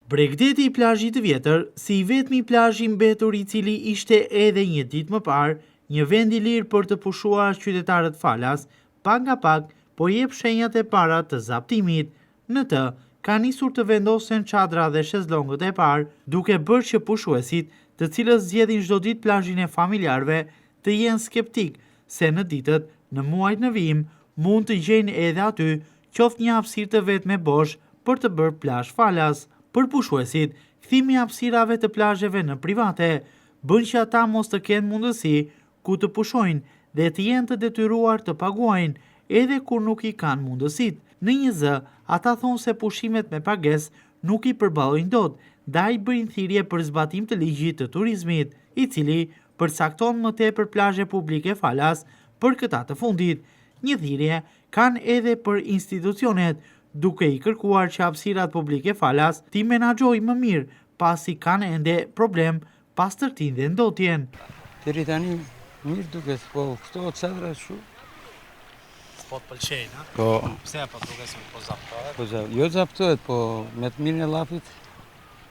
Bregdeti i plazhit të vjetër, si i vetmi plazh i mbetur i cili ishte edhe një ditë më parë, një vend i lirë për të pushuar qytetarët falas, pak nga pak po jep shenjat e para të zaptimit. Në të, ka nisur të vendosen çadra dhe shezllongët e parë, duke bërë që pushuesit, të cilës zgjedhin çdo ditë plazhin e familjarëve, të jenë skeptik se në ditët, në muajt në vijim, mund të gjejnë edhe aty qoftë një hapësirë të vetme bosh për të bërë plazh falas. Për pushuesit, kthimi i hapësirave të plazheve në private bën që ata mos të kenë mundësi ku të pushojnë dhe të jenë të detyruar të paguajnë edhe kur nuk i kanë mundësit. Në një zë, ata thonë se pushimet me pagesë nuk i përballojnë dot, ndaj bëjnë thirrje për zbatim të ligjit të turizmit, i cili përcakton më tepër plazhe publike falas për këta të fundit. Një thirrje kanë edhe për institucionet, duke i kërkuar që hapësirat publike falas t'i menaxhojë më mirë, pasi kanë ende problem pas tërtin dhe ndotjen. Deri tani mirë duket, po këto çadra shu. Po të pëlqejnë, ha? Po. Pse po duket se po zaptohet? Po jo zaptohet, po me të mirën e llafit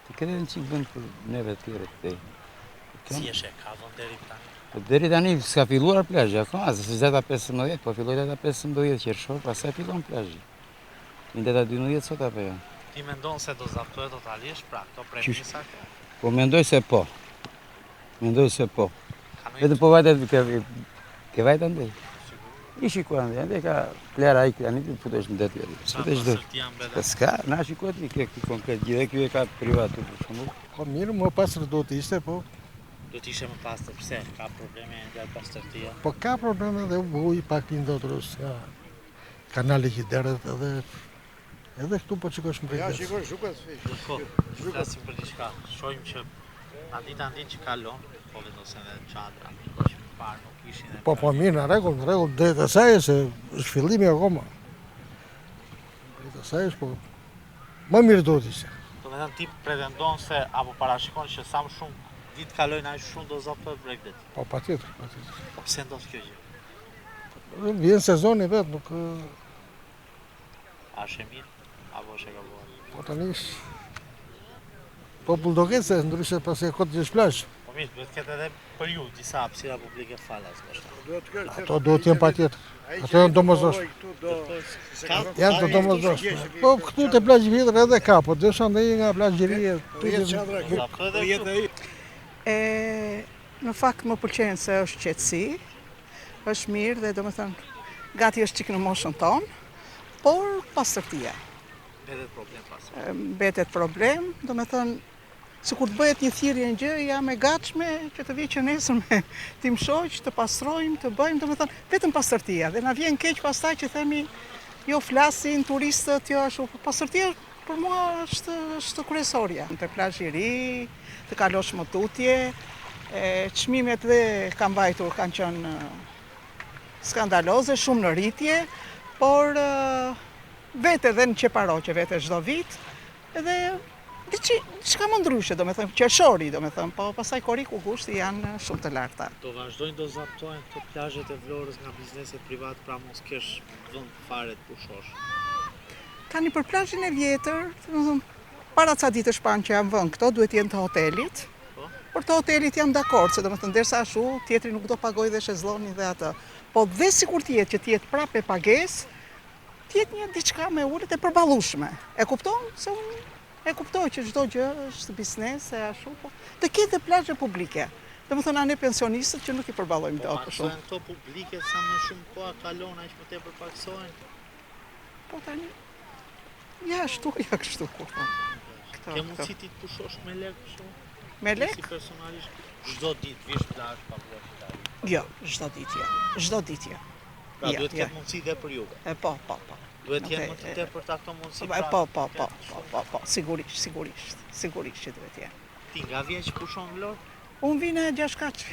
të ketë një çik vend për neve të tjerë këtej. Si e ka vend deri tani? Po deri tani s'ka filluar plazhi akoma, se data 15, po filloi data 15 qershor, pastaj fillon plazhi. Në data 12 sot apo jo? Ti mendon se do zaptohet totalisht, pra këto premisa? Po mendoj se po. Mendoj se po. Vetëm po vajtet ke vajtë andej. I shikuar andej ka plera ai tani të futesh në det deri. Futesh do. S'ka, na shikohet një këtë konkret, gjithë ky e ka privat për shembull. Po mirë, më pastër do të ishte, po. Do të ishte më pastër, pse? Ka probleme nga pastërtia? Po ka probleme dhe uji pak i ndotrës, ka kanali që derët edhe këtu po shikosh më Ja, shikosh zhukas. Po, flasim për diçka. Shohim që na ditë që kalon, po vendosen edhe çadra, që parë nuk ishin. Po mirë, në rregull, drejt asaj se është fillimi akoma. Drejt asaj është, po më mirë do të ishte. Do të thënë ti pretendon se apo parashikon që sa më shumë ditë kalojnë aq shumë do zaptohet Bregdeti. Po patjetër. Po pse ndodh kjo gjë? Vjen sezoni vet, nuk A është e mirë? Apo është e gabuar? po tani popull do ketë se ndryshe pas e kot gjesh plazh. Po mirë, duhet ketë edhe për ju disa hapësira publike falas, bashkë. Ato do të jenë patjetër. Ato janë domosdoshme. Janë të domosdoshme. Po këtu te plazhi vjetër edhe ka, po desha ndaj nga plazheria. Në fakt më pëlqen se është qetësi, është mirë dhe domethënë gati është çik në moshën tonë, por pastërtia. Mbetet problem pas. Mbetet problem, domethënë sikur të bëhet një thirrje një gjë, jam e gatshme që të vijë që nesër me tim shoq, të pastrojmë, të bëjmë, domethënë vetëm pastërtia. Dhe na vjen keq pastaj që themi jo flasin turistët, jo ashtu, po pastërtia për mua është kryesorja. Te plazhi i ri, të kalosh më tutje, çmimet dhe kanë mbajtur, kanë qenë skandaloze, shumë në rritje, por vete edhe në qeparoqe, vete çdo vit, edhe diçka më ndryshe, domethënë qershori, domethënë, po pastaj korriku kushti janë shumë të larta. Do vazhdojnë do zaptojnë këto plazhet e Vlorës nga bizneset private, pra mos kesh vend fare të pushosh. Tani për plazhin e vjetër, domethënë para ca ditësh pan që janë vënë këto, duhet jenë të hotelit. Por të hotelit jam dakord, se domethënë derisa ashtu, tjetri nuk do pagoj dhe shezllonin dhe atë. Po dhe sikur të jetë që të jetë prapë pagesë, të jetë një diçka me ulët e përballueshme. E kupton? Se unë e kuptoj që çdo gjë është biznes e ashtu, po të ketë plazhe publike. Domethënë ne pensionistët që nuk i përballojmë dot për shumë. Po këto publike sa më shumë koha kalon aq më tepër paksohen. Po tani ja ashtu, ja kështu kupton. Ke mundësi ti të pushosh me lek kështu? Me lek? Si personalisht çdo ditë vish plazh pa vlerë. Jo, çdo ditë jo. Çdo ditë jo. Pra duhet të ketë mundësi dhe për ju. Po. Duhet të jenë më të tepër ta këto mundësi. Po, sigurisht që duhet jenë. Ti nga vjen që pushon Vlorë? Unë vine 6 kaç.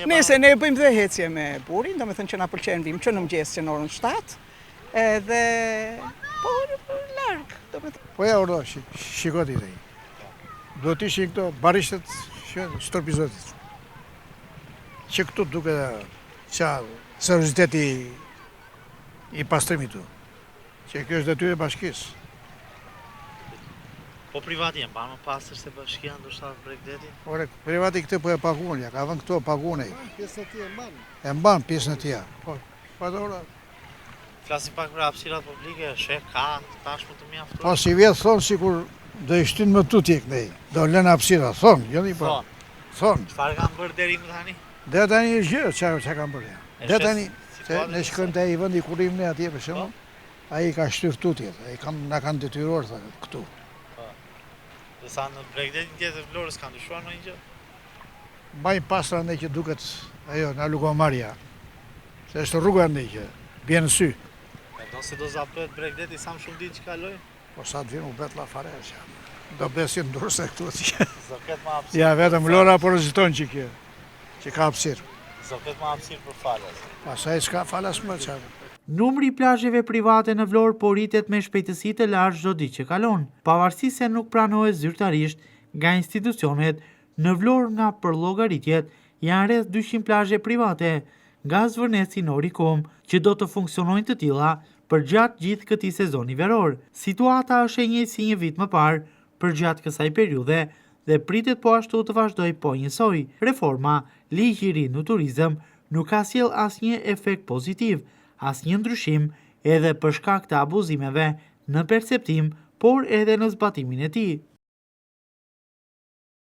Nëse ne bëjmë dhe hecje me burin, domethënë që na pëlqen vim që në mëngjes që në orën 7, edhe po larg, domethënë. Po ja ordo, shiko ti. Duhet të ishin këto barishtet që stërpizotit. Që këtu duke qa serioziteti i pastrimit tu. Që kjo është detyrë e bashkisë. Po privati janë banë më pastër se bashkia ndoshta Bregdeti? Ore, privati këtë po e paguën, ja, ka vënë këto paguën e. Pjesën e tij e mban. E mban pjesën e tij. Po, ora, Flasim pak për hapësirat publike, sheh ka tashmë të mjaftuar. pas i vjet thonë sikur do i shtyn më tutje kënej. Do lënë hapësira, thonë, jo ni po. Thonë, Thonë. çfarë kanë bërë deri më tani? Dhe tani është gjë, çka kanë bërë. E Dhe shes tani, se situatën ne e shkojmë te ai vendi ku rrim ne atje për shembull. Ai ka shtyr tutjet, ai na kanë detyruar këtu. Dhe sa në Bregdetin tjetër Vlorës kanë ndryshuar ndonjë gjë? Mbaj pastra ne që duket ajo na Lugomarja. Se është rruga ne që bjen në sy. Mendon se do zapëhet Bregdeti sa më shumë ditë që kaloj? Po sa të vinë u bet la fare që. Do besin ndurse këtu atje. Zoket më hapësirë. Ja, vetëm Lora poroziton që kjo. Që ka hapësirë. Zoket më hapësirë për falas. Pastaj s'ka falas më çfarë. Numri i plazheve private në Vlorë po rritet me shpejtësi të lartë çdo ditë që kalon, pavarësisht se nuk pranohet zyrtarisht nga institucionet. Në Vlorë nga përllogëritjet janë rreth 200 plazhe private, nga Zvërneci në Orikum, që do të funksionojnë të tilla për gjatë gjithë këtij sezoni veror. Situata është e njëjtë si një vit më parë për gjatë kësaj periudhe dhe pritet po ashtu të vazhdoj po njësoj. Reforma, ligji i ri në turizëm nuk ka sjell asnjë efekt pozitiv, asnjë ndryshim edhe për shkak të abuzimeve në perceptim, por edhe në zbatimin e tij.